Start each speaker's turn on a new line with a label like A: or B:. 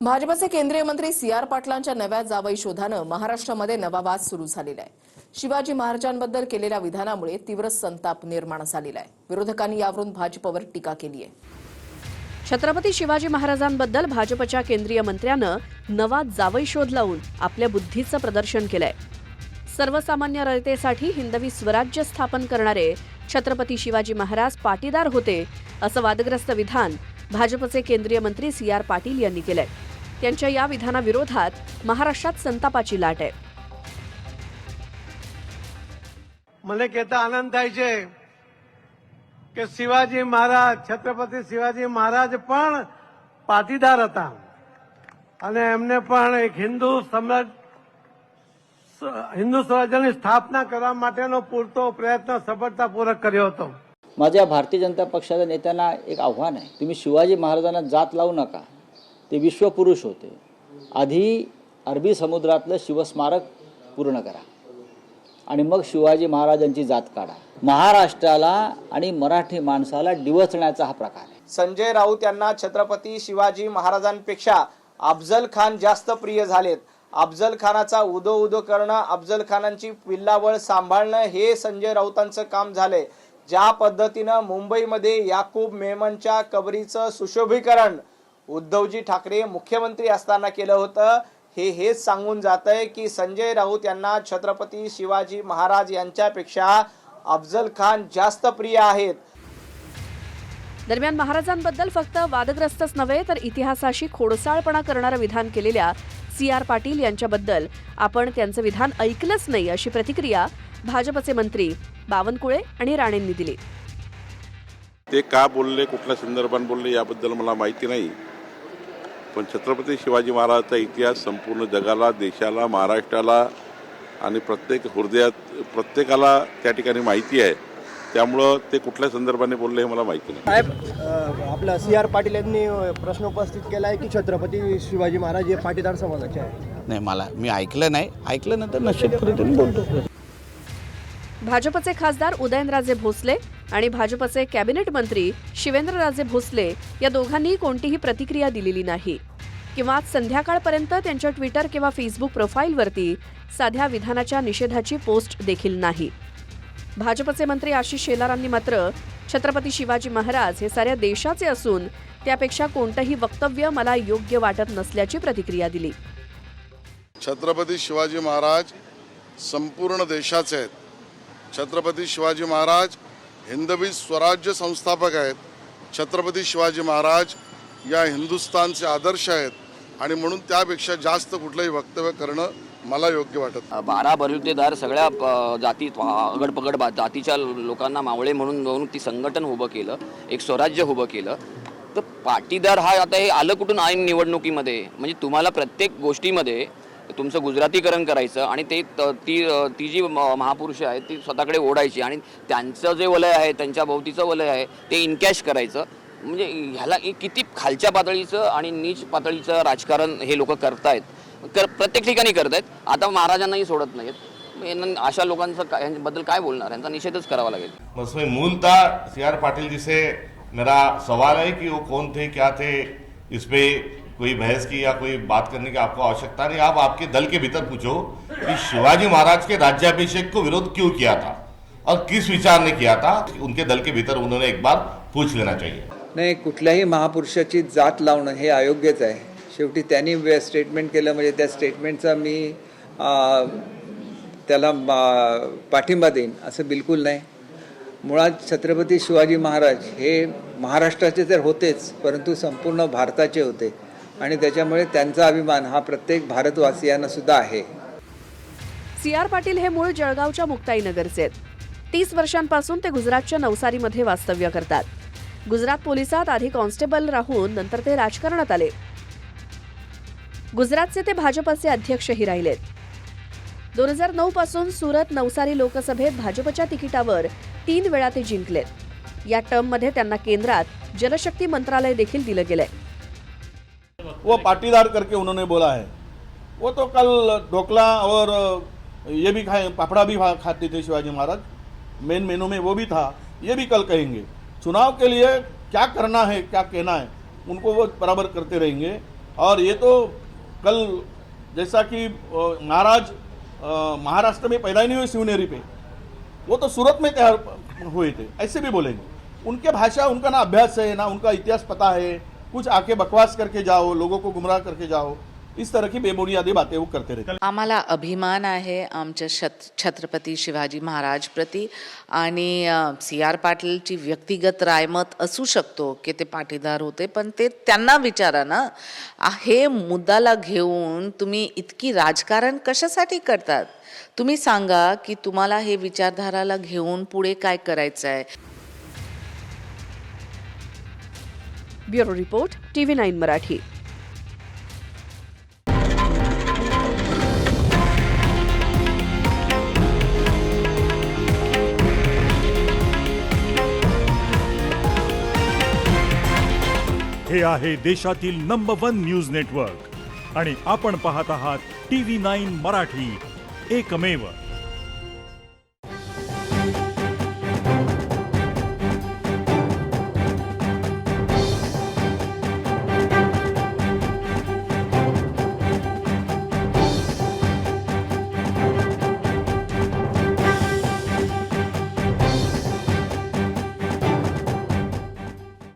A: भाजपचे केंद्रीय मंत्री सी.आर. पाटलांच्या नव्या जावई शोधानं महाराष्ट्रामध्ये नवा वाद सुरू झालेला आहे। शिवाजी महाराजांबद्दल केलेल्या विधानामुळे तीव्र संताप निर्माण झालेला आहे। विरोधकांनी यावरून भाजपवर टीका केली आहे।
B: छत्रपती शिवाजी महाराजांबद्दल भाजपच्या केंद्रीय मंत्र्यानं नवा जावई शोध लावून आपल्या बुद्धीचं प्रदर्शन केलंय। सर्वसामान्य रयतेसाठी हिंदवी स्वराज्य स्थापन करणारे छत्रपती शिवाजी महाराज पाटीदार होते असं वादग्रस्त विधान भाजपचे केंद्रीय मंत्री सी.आर. पाटील यांनी केलंय। त्यांच्या या विधानाविरोधात महाराष्ट्रात संतापाची लाट आहे।
C: મને કહેતા આનંદ થાય છે કે શિવાજી મહારાજ છત્રપતિ શિવાજી મહારાજ પણ પાટીદાર હતા અને એમને પણ એક હિન્દુ સ્વરાજ્યની સ્થાપના કરવા માટેનો પૂરતો પ્રયત્ન સફળતાપૂર્વક કર્યો હતો।
D: माझ्या भारतीय जनता पक्षाच्या नेत्यांना एक आव्हान आहे, तुम्ही शिवाजी महाराजांना जात लावू नका। ते विश्वपुरुष होते। आधी अरबी समुद्रातलं शिवस्मारक पूर्ण करा आणि मग शिवाजी महाराजांची जात काढा। महाराष्ट्राला आणि मराठी माणसाला डिवचण्याचा हा प्रकार आहे।
E: संजय राऊत यांना छत्रपती शिवाजी महाराजांपेक्षा अफजल खान जास्त प्रिय झालेत। अफजल खानाचा उदो उदो करणं, अफजल खानांची पिल्लावळ सांभाळणं हे संजय राऊतांचं काम झालंय। ज्या पद्धतीनं मुंबईमध्ये याकूब मेमनच्या कबरीचं सुशोभीकरण उद्धवजी ठाकरे मुख्यमंत्री असताना केलं होतं, हेच सांगून जातंय की संजय राऊत यांना छत्रपती शिवाजी महाराज यांच्यापेक्षा अफजल खान जास्त प्रिय आहेत।
B: दरम्यान महाराजांबद्दल फक्त वादग्रस्तच नव्हे तर इतिहासाशी खोडसाळपणा करणारं विधान केलेल्या सी.आर. पाटील यांच्याबद्दल आपण त्यांचं विधान ऐकलंच नाही अशी प्रतिक्रिया भाजपचे मंत्री बावनकुळे आणि राणेंनी दिली।
F: ते का बोलले, कुठल्या संदर्भात बोलले याबद्दल मला माहिती नाही, पण छत्रपती शिवाजी महाराजांचा इतिहास संपूर्ण जगाला, देशाला, महाराष्ट्राला आणि प्रत्येक हृदयात प्रत्येकाला त्या ठिकाणी माहिती आहे। त्यामुळं ते कुठल्या संदर्भाने बोलले हे मला माहिती नाही।
G: साहेब, आपला सी.आर. पाटील यांनी प्रश्न उपस्थित केला आहे की छत्रपती शिवाजी महाराज हे पाटीदार समाजाचे आहेत।
H: नाही, मी ऐकलं नाही, ऐकल्यानंतर निश्चित पद्धतीने बोलतो।
B: भाजपचे खासदार उदयनराजे भोसले आणि भाजपचे कॅबिनेट मंत्री शिवेंद्रराजे भोसले या दोघांनी कोणतीही प्रतिक्रिया दिलेली नाही किंवा संध्याकाळपर्यंत त्यांच्या ट्विटर किंवा फेसबुक प्रोफाईलवरती साध्या विधानाच्या निषेधाची पोस्ट देखील नाही। भाजपचे मंत्री आशिष शेलारांनी मात्र छत्रपती शिवाजी महाराज हे साऱ्या देशाचे असून त्यापेक्षा कोणतंही वक्तव्य मला योग्य वाटत नसल्याची प्रतिक्रिया दिली।
I: छत्रपती शिवाजी महाराज संपूर्ण देशाचे आहेत। छत्रपती शिवाजी महाराज हिंदवी स्वराज्य संस्थापक आहेत। छत्रपती शिवाजी महाराज या हिंदुस्थानचे आदर्श आहेत आणि म्हणून त्यापेक्षा जास्त कुठलंही वक्तव्य करणं मला योग्य वाटत।
J: 12 बलुतेदार सगळ्या जाती अगडपगड जातीच्या लोकांना मावळे म्हणून ती संघटन उभं केलं, एक स्वराज्य उभं केलं। तर पाटीदार हा आता हे आलं कुठून ऐन निवडणुकीमध्ये? म्हणजे तुम्हाला प्रत्येक गोष्टीमध्ये तुमचं गुजरातीकरण करायचं आणि ती जी महापुरुष आहेत ती स्वतःकडे ओढायची आणि त्यांचं जे वलय आहे, त्यांच्या भोवतीचं वलय आहे ते इनकॅश करायचं। म्हणजे ह्याला किती खालच्या पातळीचं आणि नीच पातळीचं राजकारण हे लोक करतायत, प्रत्येक ठिकाणी करतायत। आता महाराजांनाही सोडत नाहीत। अशा लोकांचं बद्दल काय बोलणार? यांचा निषेधच करावा लागेल।
K: उसमें मूलतः सी.आर. पाटिल जी से मेरा सवाल है कि वो कौन थे, क्या थे, इस पे कोई बहस की या कोई बात करने की आपको आवश्यकता नहीं। आप आपके दल के भीतर पूछो कि शिवाजी महाराज के राज्याभिषेक को विरोध क्यों किया था और किस विचार ने किया था। उनके दल के भीतर उन्होंने एक बार पूछ लेना चाहिए।
L: नाही, कुठल्याही महापुरुषाची जात लावणं हे अयोग्यच आहे। शेवटी त्यांनी स्टेटमेंट केलं म्हणजे त्या स्टेटमेंटचा मी त्याला पाठिंबा देईन असं बिलकुल नाही। मुळात छत्रपती शिवाजी महाराज हे महाराष्ट्राचे तर होतेच, परंतु संपूर्ण भारताचे होते आणि त्याच्यामुळे त्यांचा अभिमान हा प्रत्येक भारतवासियांना सुद्धा आहे।
B: सी.आर. पाटील हे मूळ जळगावच्या मुक्ताईनगरचे आहेत। 30 वर्षांपासून ते गुजरातच्या नवसारीमध्ये वास्तव्य करतात। गुजरात पोलिसात आधी कॉन्स्टेबल राहून नंतर ते राजकारणात आले। गुजरातचे ते भाजपचे अध्यक्षही राहिलेत। 2009 पासून सुरत नवसारी लोकसभेत भाजपच्या तिकिटावर 3 वेळा ते जिंकलेत। या टर्ममध्ये त्यांना केंद्रात जलशक्ती मंत्रालय देखील दिलं गेलंय।
M: वो पाटीदार करके उन्होंने बोला है। वो तो कल ढोकला और ये भी खाए, पापड़ा भी खाते थे शिवाजी महाराज, मेन मेनू में वो भी था, ये भी कल कहेंगे। चुनाव के लिए क्या करना है, क्या कहना है, उनको वो बराबर करते रहेंगे। और ये तो कल जैसा कि महाराज महाराष्ट्र में पैदा ही नहीं हुए शिवनेरी पे, वो तो सूरत में तैयार हुए थे, ऐसे भी बोलेंगे। उनके भाषा, उनका ना अभ्यास है ना उनका इतिहास पता है, कुछ आके बकवास करके जाओ, लोगों को गुमराह करके जाओ, इस तरह की बेबुनियादी बातें वो करते रहते।
N: आम्हाला अभिमान आहे आमच्या छत्रपती शिवाजी महाराज प्रति आणि CR पाटीलची व्यक्तिगत रायमत असू शकतो की ते पाटीदार होते, पण ते त्यांना विचारा ना, हे मुद्दाला घेऊन तुम्ही इतकी राजकारण कशासाठी करतात? तुम्ही सांगा की तुम्हाला हे विचारधाराला घेऊन पुढे काय करायचं आहे।
B: Bureau report TV9 Marathi.
O: हे आहे देशातील नंबर 1 न्यूज नेटवर्क आणि आपण पाहत आहात TV9 मराठी, एकमेव।